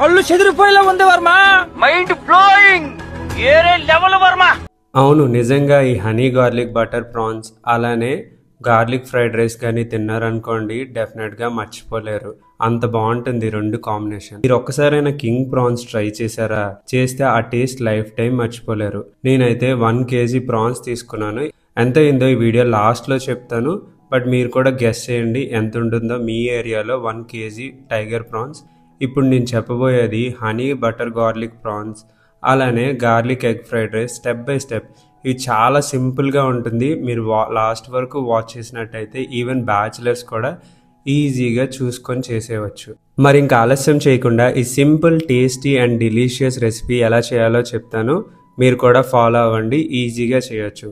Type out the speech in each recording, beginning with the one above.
కళ్ళు చెదిరిపోయేలా ఉంది Varma. Mind blowing, ఏరే లెవెల్ వర్మ. అవును, నిజంగా ఈ హనీ గార్లిక్ బటర్ ప్రాన్స్ అలానే గార్లిక్ ఫ్రైడ్ రైస్ కానీ తిన్నారనుకోండి డెఫినెట్గా మర్చిపోలేరు. అంత బాగుంటుంది రెండు కాంబినేషన్. మీరు ఒక్కసారైనా కింగ్ ప్రాన్స్ ట్రై చేశారా? చేస్తే ఆ టేస్ట్ లైఫ్ టైం మర్చిపోలేరు. నేనైతే 1 kg ప్రాన్స్ తీసుకున్నాను. ఎంత అయిందో ఈ వీడియో లాస్ట్లో చెప్తాను, బట్ మీరు కూడా గెస్ చేయండి ఎంత ఉంటుందో మీ ఏరియాలో 1 kg టైగర్ ప్రాన్స్. ఇప్పుడు నేను చెప్పబోయేది హనీ బటర్ గార్లిక్ ప్రాన్స్ అలానే garlic egg fried rice step by step. ఇది చాలా సింపుల్గా ఉంటుంది. మీరు లాస్ట్ వరకు వాచ్ చేసినట్టయితే ఈవెన్ బ్యాచిలర్స్ కూడా ఈజీగా చూసుకొని చేసేయవచ్చు. మరి ఇంకా ఆలస్యం చేయకుండా ఈ simple tasty and delicious recipe ఎలా చేయాలో చెప్తాను. మీరు కూడా ఫాలో అవ్వండి, ఈజీగా చేయొచ్చు.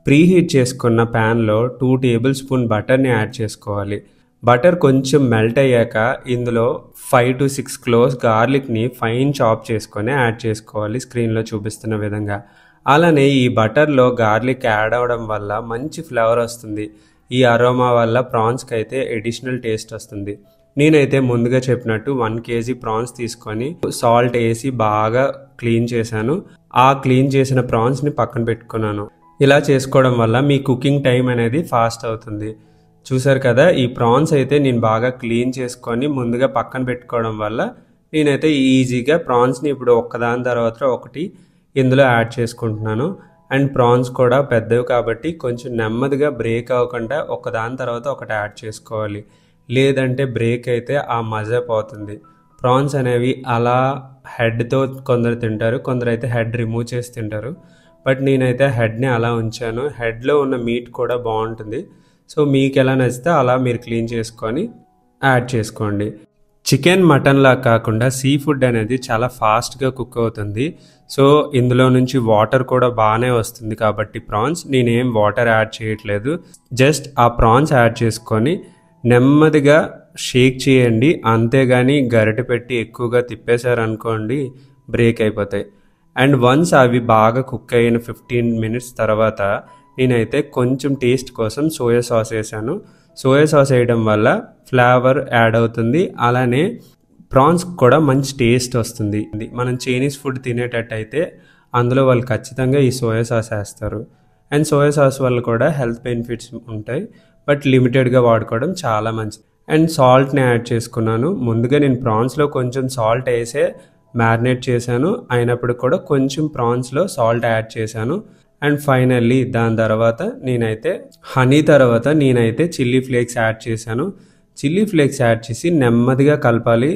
ప్రీహీట్ చేసుకున్న ప్యాన్లో 2 tablespoon బటర్ని యాడ్ చేసుకోవాలి. బటర్ కొంచెం మెల్ట్ అయ్యాక ఇందులో 5 to 6 cloves గార్లిక్ని ఫైన్ చాప్ చేసుకొని యాడ్ చేసుకోవాలి స్క్రీన్లో చూపిస్తున్న విధంగా. అలానే ఈ బటర్లో గార్లిక్ యాడ్ అవ్వడం వల్ల మంచి ఫ్లేవర్ వస్తుంది. ఈ అరోమా వల్ల ప్రాన్స్కి అయితే అడిషనల్ టేస్ట్ వస్తుంది. నేనైతే ముందుగా చెప్పినట్టు 1 kg ప్రాన్స్ తీసుకొని సాల్ట్ వేసి బాగా క్లీన్ చేశాను. ఆ క్లీన్ చేసిన ప్రాన్స్ని పక్కన పెట్టుకున్నాను. ఇలా చేసుకోవడం వల్ల మీ కుకింగ్ టైం అనేది ఫాస్ట్ అవుతుంది. చూసారు కదా, ఈ ప్రాన్స్ అయితే నేను బాగా క్లీన్ చేసుకొని ముందుగా పక్కన పెట్టుకోవడం వల్ల నేనైతే ఈజీగా ప్రాన్స్ని ఇప్పుడు ఒక్కదాని తర్వాత ఒకటి ఇందులో యాడ్ చేసుకుంటున్నాను. అండ్ ప్రాన్స్ కూడా పెద్దవి కాబట్టి కొంచెం నెమ్మదిగా బ్రేక్ అవ్వకుండా ఒకదాని తర్వాత ఒకటి యాడ్ చేసుకోవాలి. లేదంటే బ్రేక్ అయితే ఆ మజా పోతుంది. ప్రాన్స్ అనేవి అలా హెడ్తో కొందరు తింటారు, కొందరు అయితే హెడ్ రిమూవ్ చేసి తింటారు. బట్ నేనైతే హెడ్ని అలా ఉంచాను. హెడ్లో ఉన్న మీట్ కూడా బాగుంటుంది. సో మీకు ఎలా నచ్చితే అలా మీరు క్లీన్ చేసుకొని యాడ్ చేసుకోండి. చికెన్ మటన్లా కాకుండా సీ ఫుడ్ అనేది చాలా ఫాస్ట్గా కుక్ అవుతుంది. సో ఇందులో నుంచి వాటర్ కూడా బాగానే వస్తుంది కాబట్టి ప్రాన్స్ నేనేం వాటర్ యాడ్ చేయట్లేదు. జస్ట్ ఆ ప్రాన్స్ యాడ్ చేసుకొని నెమ్మదిగా షేక్ చేయండి. అంతేగాని గరిటె పెట్టి ఎక్కువగా తిప్పేశారనుకోండి బ్రేక్ అయిపోతాయి. అండ్ వన్స్ అవి బాగా కుక్ అయిన 15 minutes తర్వాత నేనైతే కొంచెం టేస్ట్ కోసం సోయా సాస్ వేసాను. సోయా సాస్ వేయడం వల్ల ఫ్లేవర్ యాడ్ అవుతుంది. అలానే ప్రాన్స్ కూడా మంచి టేస్ట్ వస్తుంది. మనం చైనీస్ ఫుడ్ తినేటట్టయితే అందులో వాళ్ళు ఖచ్చితంగా ఈ సోయా సాస్ వేస్తారు. అండ్ సోయా సాస్ వల్ల కూడా హెల్త్ బెనిఫిట్స్ ఉంటాయి, బట్ లిమిటెడ్గా వాడుకోవడం చాలా మంచిది. అండ్ సాల్ట్ని యాడ్ చేసుకున్నాను. ముందుగా నేను ప్రాన్స్లో కొంచెం సాల్ట్ వేసే మ్యారినేట్ చేశాను. అయినప్పుడు కూడా కొంచెం ప్రాన్స్లో సాల్ట్ యాడ్ చేశాను. అండ్ ఫైనల్లీ దాని తర్వాత నేనైతే చిల్లీ ఫ్లేక్స్ యాడ్ చేశాను. చిల్లీ ఫ్లేక్స్ యాడ్ చేసి నెమ్మదిగా కలపాలి,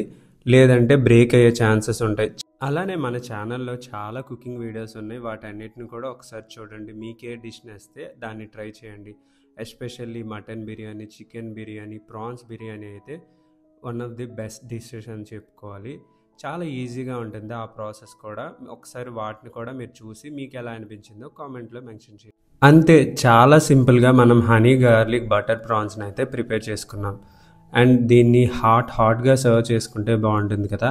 లేదంటే బ్రేక్ అయ్యే ఛాన్సెస్ ఉంటాయి. అలానే మన ఛానల్లో చాలా కుకింగ్ వీడియోస్ ఉన్నాయి, వాటన్నిటిని కూడా ఒకసారి చూడండి. మీకే డిష్ నచ్చితే దాన్ని ట్రై చేయండి. Especially mutton biryani, chicken biryani, prawns biryani అయితే one of the best dishes అని చెప్పుకోవాలి. చాలా ఈజీగా ఉంటుంది ఆ ప్రాసెస్ కూడా. ఒకసారి వాటిని కూడా మీరు చూసి మీకు ఎలా అనిపించిందో కామెంట్లో మెన్షన్ చేయండి. అంతే, చాలా సింపుల్గా మనం హనీ గార్లిక్ బటర్ ప్రాన్స్ని అయితే ప్రిపేర్ చేసుకున్నాం. అండ్ దీన్ని హాట్గా సర్వ్ చేసుకుంటే బాగుంటుంది కదా.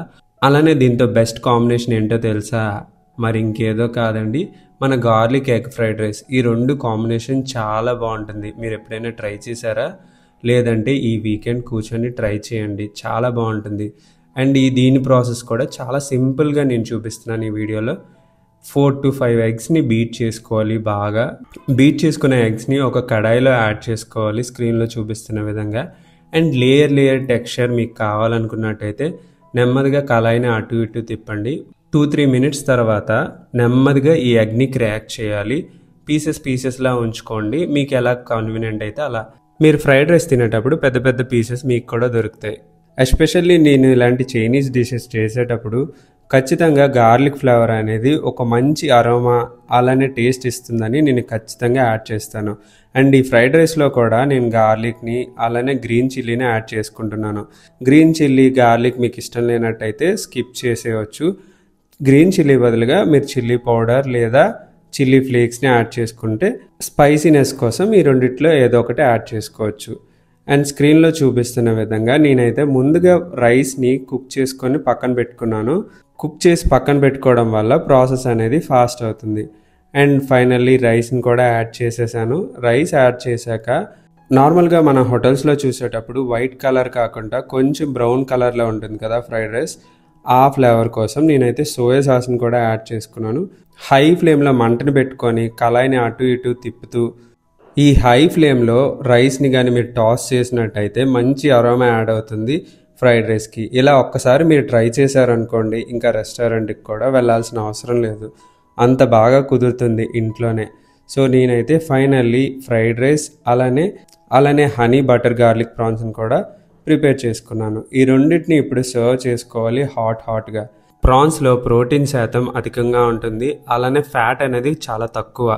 అలానే దీంతో బెస్ట్ కాంబినేషన్ ఏంటో తెలుసా? మరి ఇంకేదో కాదండి, మన గార్లిక్ ఎగ్ ఫ్రైడ్ రైస్. ఈ రెండు కాంబినేషన్ చాలా బాగుంటుంది. మీరు ఎప్పుడైనా ట్రై చేశారా? లేదంటే ఈ వీకెండ్ కూర్చొని ట్రై చేయండి, చాలా బాగుంటుంది. అండ్ దీని ప్రాసెస్ కూడా చాలా సింపుల్గా నేను చూపిస్తున్నాను ఈ వీడియోలో. 4 to 5 eggsని బీట్ చేసుకోవాలి. బాగా బీట్ చేసుకున్న ఎగ్స్ని ఒక కడాయిలో యాడ్ చేసుకోవాలి స్క్రీన్లో చూపిస్తున్న విధంగా. అండ్ లేయర్ టెక్స్చర్ మీకు కావాలనుకున్నట్టయితే నెమ్మదిగా కళాయిని అటు ఇటు తిప్పండి. 2-3 minutes తర్వాత నెమ్మదిగా ఈ ఎగ్ని క్రాక్ చేయాలి. పీసెస్లా ఉంచుకోండి, మీకు ఎలా కన్వీనియంట్ అయితే అలా. మీరు ఫ్రైడ్ రైస్ తినేటప్పుడు పెద్ద పీసెస్ మీకు కూడా దొరుకుతాయి. ఎస్పెషల్లీ నేను ఇలాంటి చైనీస్ డిషెస్ చేసేటప్పుడు ఖచ్చితంగా గార్లిక్ ఫ్లేవర్ అనేది ఒక మంచి అరోమా అలానే టేస్ట్ ఇస్తుందని నేను ఖచ్చితంగా యాడ్ చేస్తాను. అండ్ ఈ ఫ్రైడ్ రైస్లో కూడా నేను గార్లిక్ని అలానే గ్రీన్ చిల్లీని యాడ్ చేసుకుంటున్నాను. గ్రీన్ చిల్లీ గార్లిక్ మీకు ఇష్టం లేనట్టయితే స్కిప్ చేసేయచ్చు. గ్రీన్ చిల్లీ బదులుగా మీరు చిల్లీ పౌడర్ లేదా చిల్లీ ఫ్లేక్స్ని యాడ్ చేసుకుంటే స్పైసీనెస్ కోసం ఈ రెండిట్లో ఏదో ఒకటి యాడ్ చేసుకోవచ్చు. అండ్ స్క్రీన్లో చూపిస్తున్న విధంగా నేనైతే ముందుగా రైస్ని కుక్ చేసుకొని పక్కన పెట్టుకున్నాను. కుక్ చేసి పక్కన పెట్టుకోవడం వల్ల ప్రాసెస్ అనేది ఫాస్ట్ అవుతుంది. అండ్ ఫైనల్లీ రైస్ని కూడా యాడ్ చేసేసాను. రైస్ యాడ్ చేశాక నార్మల్గా మన హోటల్స్లో చూసేటప్పుడు వైట్ కలర్ కాకుండా కొంచెం బ్రౌన్ కలర్లో ఉంటుంది కదా ఫ్రైడ్ రైస్, ఆ ఫ్లేవర్ కోసం నేనైతే సోయా సాస్ని కూడా యాడ్ చేసుకున్నాను. హై ఫ్లేమ్లో మంటని పెట్టుకొని కళాయిని అటు ఇటు తిప్పుతూ ఈ హై ఫ్లేమ్లో రైస్ని కానీ మీరు టాస్ చేసినట్టయితే మంచి అరోమా యాడ్ అవుతుంది ఫ్రైడ్ రైస్కి. ఇలా ఒక్కసారి మీరు ట్రై చేశారనుకోండి ఇంకా రెస్టారెంట్కి కూడా వెళ్ళాల్సిన అవసరం లేదు, అంత బాగా కుదురుతుంది ఇంట్లోనే. సో నేనైతే ఫైనల్లీ ఫ్రైడ్ రైస్ అలానే హనీ బటర్ గార్లిక్ ప్రాన్స్ని కూడా ప్రిపేర్ చేసుకున్నాను. ఈ రెండింటిని ఇప్పుడు సర్వ్ చేసుకోవాలి హాట్గా. ప్రాన్స్లో ప్రోటీన్ శాతం అధికంగా ఉంటుంది, అలానే ఫ్యాట్ అనేది చాలా తక్కువ,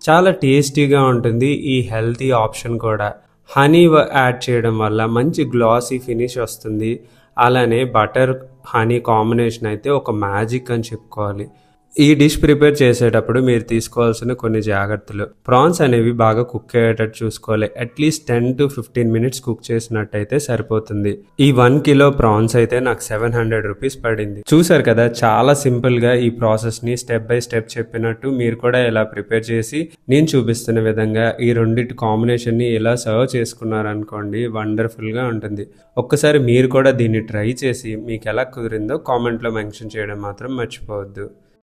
చాలా టేస్టీగా ఉంటుంది. ఈ హెల్తీ ఆప్షన్ కూడా హనీ యాడ్ చేయడం వల్ల మంచి గ్లాసీ ఫినిష్ వస్తుంది. అలానే బటర్ హనీ కాంబినేషన్ అయితే ఒక మ్యాజిక్ అని చెప్పుకోవాలి. ఈ డిష్ ప్రిపేర్ చేసేటప్పుడు మీరు తీసుకోవాల్సిన కొన్ని జాగ్రత్తలు. ప్రాన్స్ అనేవి బాగా కుక్ అయ్యేటట్టు చూసుకోవాలి. అట్లీస్ట్ 10 to 15 minutes కుక్ చేసినట్టయితే సరిపోతుంది. ఈ 1 kilo ప్రాన్స్ అయితే నాకు 700 rupees పడింది. చూసారు కదా, చాలా సింపుల్గా ఈ ప్రాసెస్ని స్టెప్ బై స్టెప్ చెప్పినట్టు మీరు కూడా ఇలా ప్రిపేర్ చేసి నేను చూపిస్తున్న విధంగా ఈ రెండింటి కాంబినేషన్ని ఇలా సర్వ్ చేసుకున్నారనుకోండి వండర్ఫుల్గా ఉంటుంది. ఒక్కసారి మీరు కూడా దీన్ని ట్రై చేసి మీకు ఎలా కుదిరిందో కామెంట్లో మెన్షన్ చేయడం మాత్రం మర్చిపోవద్దు.